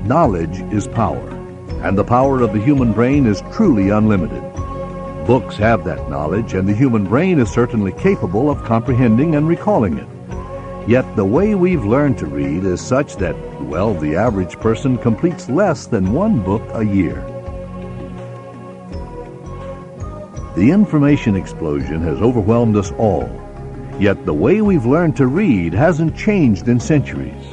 Knowledge is power, and the power of the human brain is truly unlimited. Books have that knowledge, and the human brain is certainly capable of comprehending and recalling it. Yet the way we've learned to read is such that, well, the average person completes less than one book a year. The information explosion has overwhelmed us all, yet the way we've learned to read hasn't changed in centuries.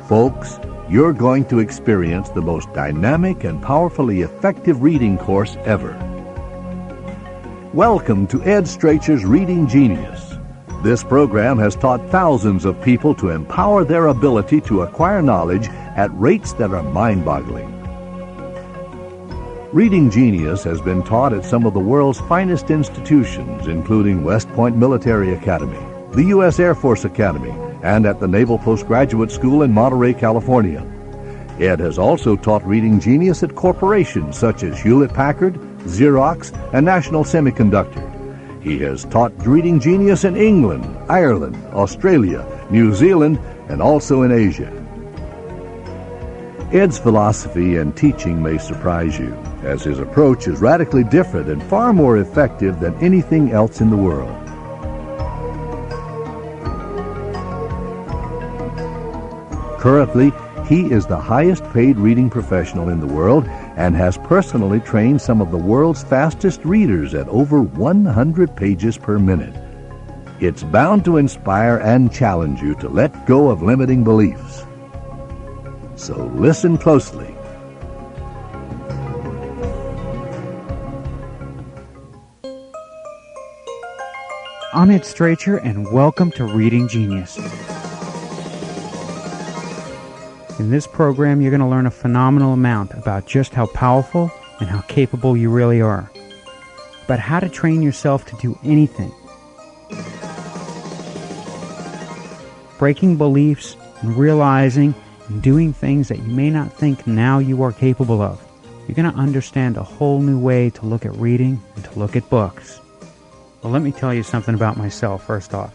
Folks, you're going to experience the most dynamic and powerfully effective reading course ever. Welcome to Ed Strachur's Reading Genius. This program has taught thousands of people to empower their ability to acquire knowledge at rates that are mind-boggling. Reading Genius has been taught at some of the world's finest institutions, including West Point Military Academy, the U.S. Air Force Academy, and at the Naval Postgraduate School in Monterey, California. Ed has also taught Reading Genius at corporations such as Hewlett-Packard, Xerox, and National Semiconductor. He has taught Reading Genius in England, Ireland, Australia, New Zealand, and also in Asia. Ed's philosophy and teaching may surprise you, as his approach is radically different and far more effective than anything else in the world. Currently, he is the highest-paid reading professional in the world and has personally trained some of the world's fastest readers at over 100 pages per minute. It's bound to inspire and challenge you to let go of limiting beliefs. So listen closely. I'm Ed Strachur, and welcome to Reading Genius. In this program, you're going to learn a phenomenal amount about just how powerful and how capable you really are, about how to train yourself to do anything, breaking beliefs and realizing and doing things that you may not think now you are capable of. You're going to understand a whole new way to look at reading and to look at books. Well, let me tell you something about myself first off.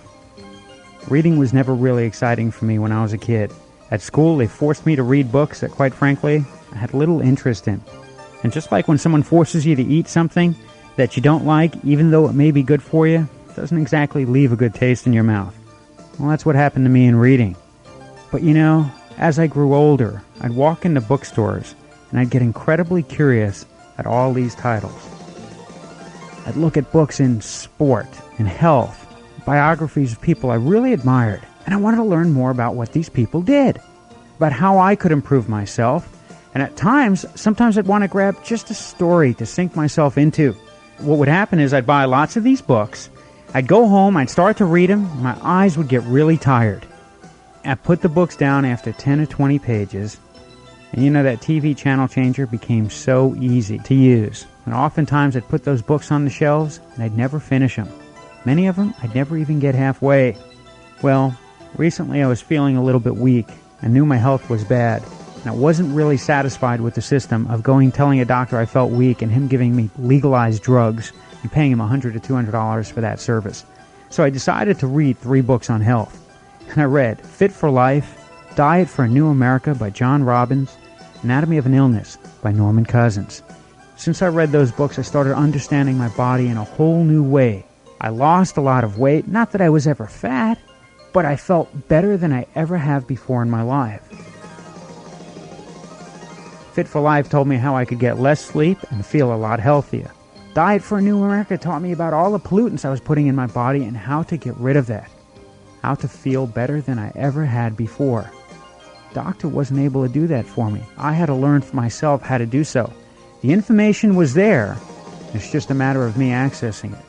Reading was never really exciting for me when I was a kid. At school, they forced me to read books that, quite frankly, I had little interest in. And just like when someone forces you to eat something that you don't like, even though it may be good for you, it doesn't exactly leave a good taste in your mouth. Well, that's what happened to me in reading. But you know, as I grew older, I'd walk into bookstores and I'd get incredibly curious at all these titles. I'd look at books in sport and health, biographies of people I really admired, and I wanted to learn more about what these people did, about how I could improve myself, and at times, sometimes I'd want to grab just a story to sink myself into. What would happen is I'd buy lots of these books, I'd go home, I'd start to read them, and my eyes would get really tired. I'd put the books down after 10 or 20 pages, and you know that TV channel changer became so easy to use. And oftentimes I'd put those books on the shelves, and I'd never finish them. Many of them I'd never even get halfway. Well, recently I was feeling a little bit weak. I knew my health was bad, and I wasn't really satisfied with the system of telling a doctor I felt weak and him giving me legalized drugs and paying him $100 to $200 for that service. So I decided to read 3 books on health. And I read Fit for Life, Diet for a New America by John Robbins, Anatomy of an Illness by Norman Cousins. Since I read those books, I started understanding my body in a whole new way. I lost a lot of weight, not that I was ever fat, but I felt better than I ever have before in my life. Fit for Life told me how I could get less sleep and feel a lot healthier. Diet for a New America taught me about all the pollutants I was putting in my body and how to get rid of that. How to feel better than I ever had before. Doctor wasn't able to do that for me. I had to learn for myself how to do so. The information was there. It's just a matter of me accessing it.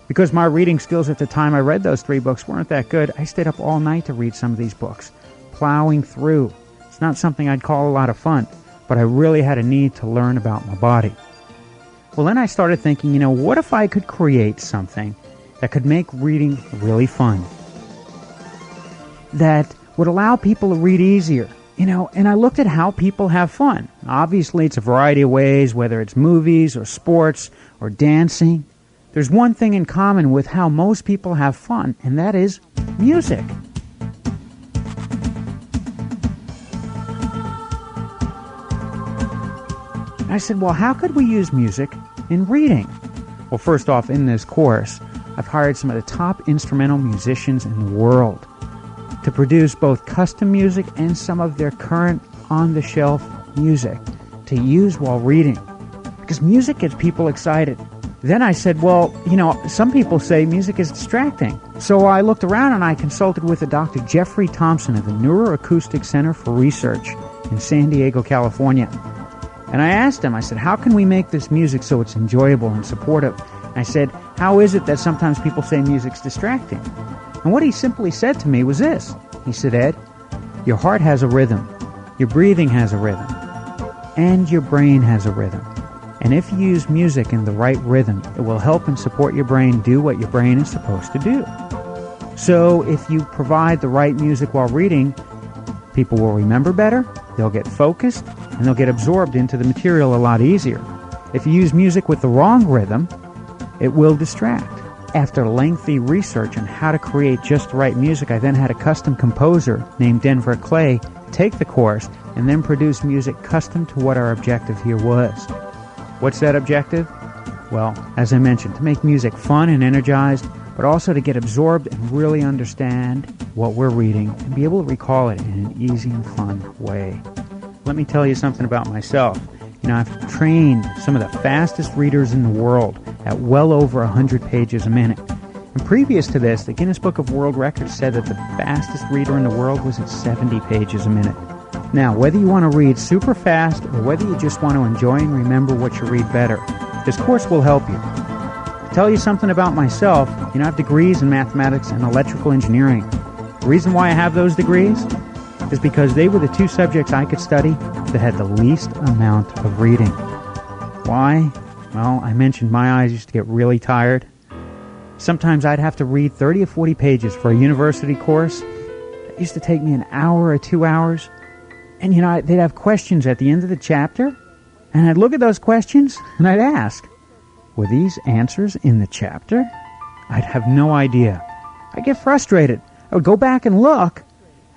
Because my reading skills at the time I read those 3 books weren't that good, I stayed up all night to read some of these books, plowing through. It's not something I'd call a lot of fun, but I really had a need to learn about my body. Well, then I started thinking, what if I could create something that could make reading really fun? That would allow people to read easier. And I looked at how people have fun. Obviously, it's a variety of ways, whether it's movies or sports or dancing. There's one thing in common with how most people have fun, and that is music. And I said, well, how could we use music in reading? Well, first off, in this course, I've hired some of the top instrumental musicians in the world to produce both custom music and some of their current on-the-shelf music to use while reading, because music gets people excited. Then I said, well, some people say music is distracting. So I looked around and I consulted with a Dr. Jeffrey Thompson of the Neuroacoustic Center for Research in San Diego, California. And I asked him, I said, how can we make this music so it's enjoyable and supportive? I said, how is it that sometimes people say music's distracting? And what he simply said to me was this. He said, Ed, your heart has a rhythm, your breathing has a rhythm, and your brain has a rhythm. And if you use music in the right rhythm, it will help and support your brain do what your brain is supposed to do. So if you provide the right music while reading, people will remember better, they'll get focused, and they'll get absorbed into the material a lot easier. If you use music with the wrong rhythm, it will distract. After lengthy research on how to create just the right music, I then had a custom composer named Denver Clay take the course and then produce music custom to what our objective here was. What's that objective? Well, as I mentioned, to make music fun and energized, but also to get absorbed and really understand what we're reading and be able to recall it in an easy and fun way. Let me tell you something about myself. I've trained some of the fastest readers in the world at well over 100 pages a minute. And previous to this, the Guinness Book of World Records said that the fastest reader in the world was at 70 pages a minute. Now, whether you want to read super fast or whether you just want to enjoy and remember what you read better, this course will help you. To tell you something about myself, I have degrees in mathematics and electrical engineering. The reason why I have those degrees is because they were the two subjects I could study that had the least amount of reading. Why? Well, I mentioned my eyes used to get really tired. Sometimes I'd have to read 30 or 40 pages for a university course. It used to take me an hour or 2 hours. And they'd have questions at the end of the chapter, and I'd look at those questions and I'd ask, were these answers in the chapter? I'd have no idea. I'd get frustrated. I would go back and look,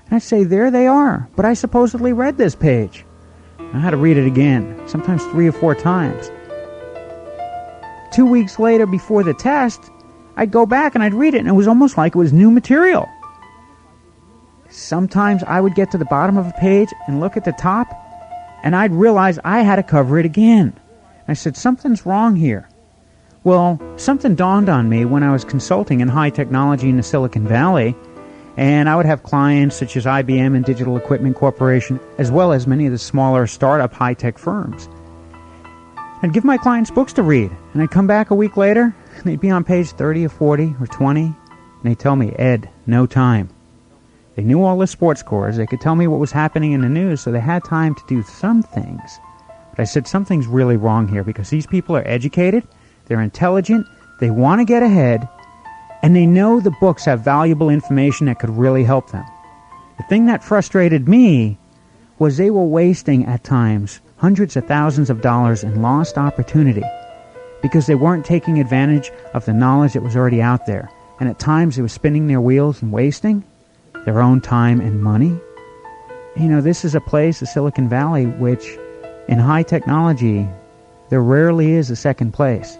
and I'd say, there they are, but I supposedly read this page. I had to read it again, sometimes 3 or 4 times. 2 weeks later, before the test, I'd go back and I'd read it, and it was almost like it was new material. Sometimes I would get to the bottom of a page and look at the top, and I'd realize I had to cover it again. I said, something's wrong here. Well, something dawned on me when I was consulting in high technology in the Silicon Valley, and I would have clients such as IBM and Digital Equipment Corporation, as well as many of the smaller startup high-tech firms. I'd give my clients books to read, and I'd come back a week later, and they'd be on page 30 or 40 or 20, and they'd tell me, Ed, no time. They knew all the sports scores, they could tell me what was happening in the news, so they had time to do some things. But I said, something's really wrong here, because these people are educated, they're intelligent, they want to get ahead, and they know the books have valuable information that could really help them. The thing that frustrated me was they were wasting, at times, hundreds of thousands of dollars in lost opportunity because they weren't taking advantage of the knowledge that was already out there. And at times they were spinning their wheels and wasting their own time and money. This is a place, the Silicon Valley, which in high technology, there rarely is a second place.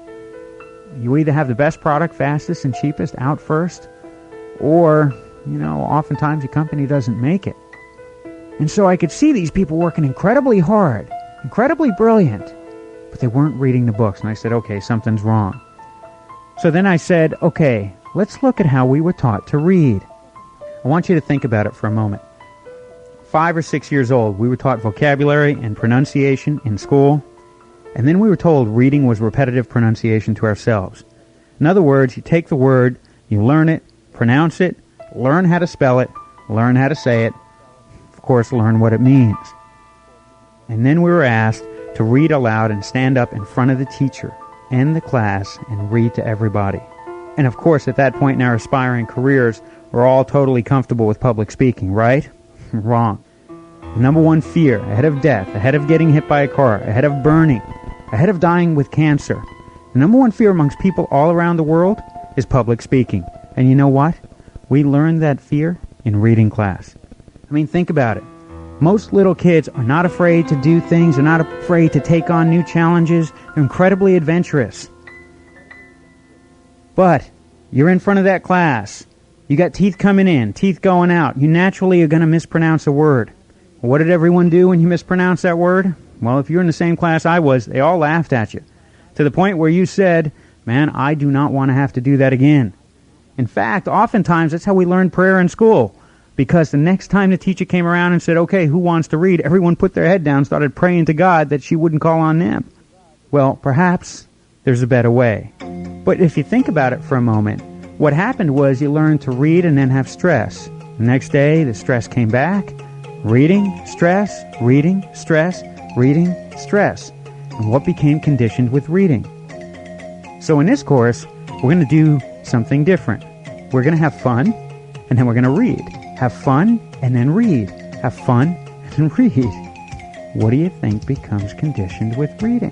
You either have the best product, fastest and cheapest, out first, or, oftentimes your company doesn't make it. And so I could see these people working incredibly hard, incredibly brilliant, but they weren't reading the books. And I said, okay, something's wrong. So then I said, okay, let's look at how we were taught to read. I want you to think about it for a moment. 5 or 6 years old, we were taught vocabulary and pronunciation in school. And then we were told reading was repetitive pronunciation to ourselves. In other words, you take the word, you learn it, pronounce it, learn how to spell it, learn how to say it, of course, learn what it means. And then we were asked to read aloud and stand up in front of the teacher and the class and read to everybody. And of course, at that point in our aspiring careers, we're all totally comfortable with public speaking, right? Wrong. The number one fear, ahead of death, ahead of getting hit by a car, ahead of burning, ahead of dying with cancer, the number one fear amongst people all around the world is public speaking. And you know what? We learned that fear in reading class. I mean, think about it. Most little kids are not afraid to do things, they're not afraid to take on new challenges, they're incredibly adventurous. But you're in front of that class, you got teeth coming in, teeth going out, you naturally are going to mispronounce a word. What did everyone do when you mispronounced that word? Well, if you're in the same class I was, they all laughed at you, to the point where you said, man, I do not want to have to do that again. In fact, oftentimes that's how we learned prayer in school, because the next time the teacher came around and said, okay, who wants to read? Everyone put their head down, started praying to God that she wouldn't call on them. Well, perhaps there's a better way. But if you think about it for a moment, what happened was you learned to read and then have stress. The next day, the stress came back. Reading, stress, reading, stress, reading, stress. And what became conditioned with reading? So in this course, we're going to do something different. We're going to have fun, and then we're going to read. Have fun, and then read. Have fun, and then read. What do you think becomes conditioned with reading?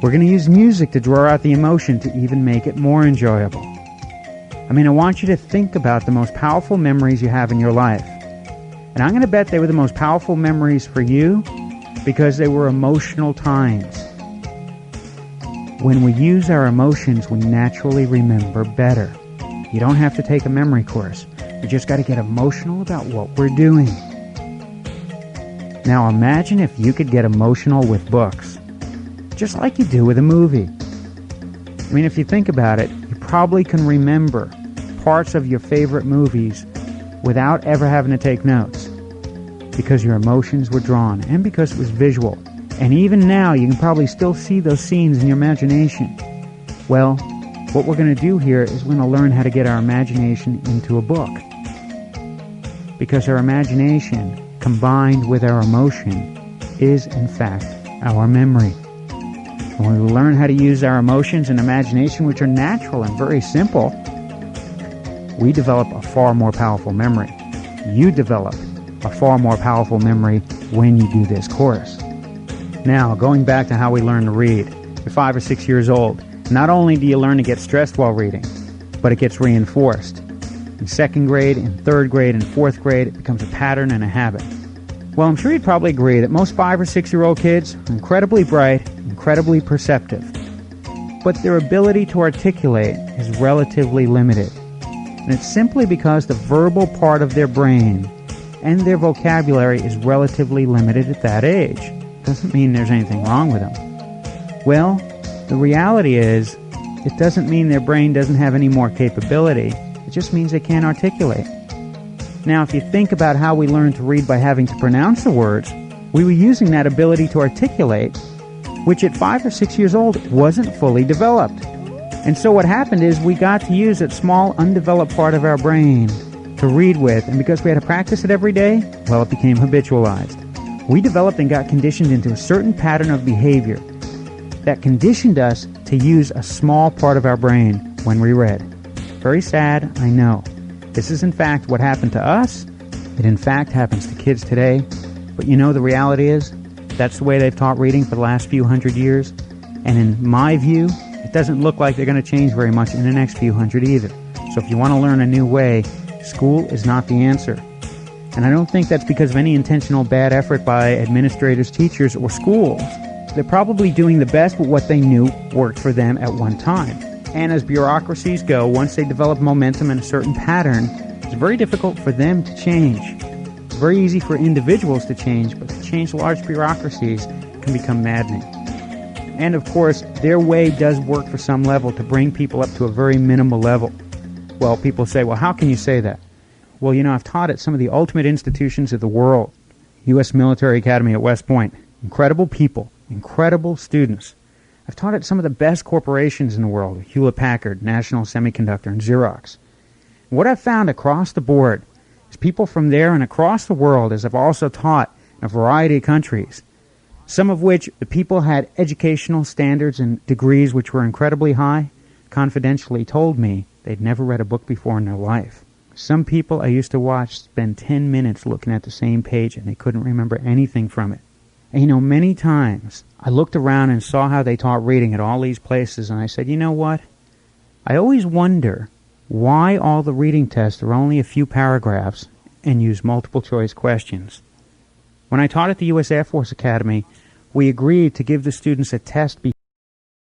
We're going to use music to draw out the emotion to even make it more enjoyable. I mean, I want you to think about the most powerful memories you have in your life. And I'm going to bet they were the most powerful memories for you because they were emotional times. When we use our emotions, we naturally remember better. You don't have to take a memory course. You just got to get emotional about what we're doing. Now imagine if you could get emotional with books, just like you do with a movie. I mean, if you think about it, you probably can remember parts of your favorite movies without ever having to take notes, because your emotions were drawn and because it was visual. And even now, you can probably still see those scenes in your imagination. Well, what we're going to do here is we're going to learn how to get our imagination into a book. Because our imagination, combined with our emotion, is in fact our memory. And when we learn how to use our emotions and imagination, which are natural and very simple, we develop a far more powerful memory. You develop a far more powerful memory when you do this course. Now, going back to how we learn to read. You're 5 or 6 years old. Not only do you learn to get stressed while reading, but it gets reinforced. In 2nd grade, in 3rd grade, and 4th grade, it becomes a pattern and a habit. Well, I'm sure you'd probably agree that most 5 or 6-year-old kids are incredibly bright, incredibly perceptive. But their ability to articulate is relatively limited. And it's simply because the verbal part of their brain and their vocabulary is relatively limited at that age. Doesn't mean there's anything wrong with them. Well, the reality is, it doesn't mean their brain doesn't have any more capability. It just means they can't articulate. Now, if you think about how we learned to read by having to pronounce the words, we were using that ability to articulate, which at 5 or 6 years old wasn't fully developed. And so what happened is we got to use that small, undeveloped part of our brain to read with, and because we had to practice it every day, well, it became habitualized. We developed and got conditioned into a certain pattern of behavior that conditioned us to use a small part of our brain when we read. Very sad, I know. This is in fact what happened to us. It in fact happens to kids today. But you know, the reality is, that's the way they've taught reading for the last few hundred years. And in my view, it doesn't look like they're going to change very much in the next few hundred either. So if you want to learn a new way, school is not the answer. And I don't think that's because of any intentional bad effort by administrators, teachers, or schools. They're probably doing the best with what they knew worked for them at one time. And as bureaucracies go, once they develop momentum in a certain pattern, it's very difficult for them to change. It's very easy for individuals to change, but to change large bureaucracies can become maddening. And of course, their way does work for some level to bring people up to a very minimal level. Well, people say, well, how can you say that? Well, you know, I've taught at some of the ultimate institutions of the world. U.S. Military Academy at West Point. Incredible people, incredible students. I've taught at some of the best corporations in the world, Hewlett-Packard, National Semiconductor, and Xerox. And what I've found across the board is people from there and across the world, as I've also taught in a variety of countries, some of which the people had educational standards and degrees which were incredibly high, confidentially told me they'd never read a book before in their life. Some people I used to watch spend 10 minutes looking at the same page and they couldn't remember anything from it. And you know, many times I looked around and saw how they taught reading at all these places, and I said, you know what? I always wonder why all the reading tests are only a few paragraphs and use multiple choice questions. When I taught at the U.S. Air Force Academy, we agreed to give the students a test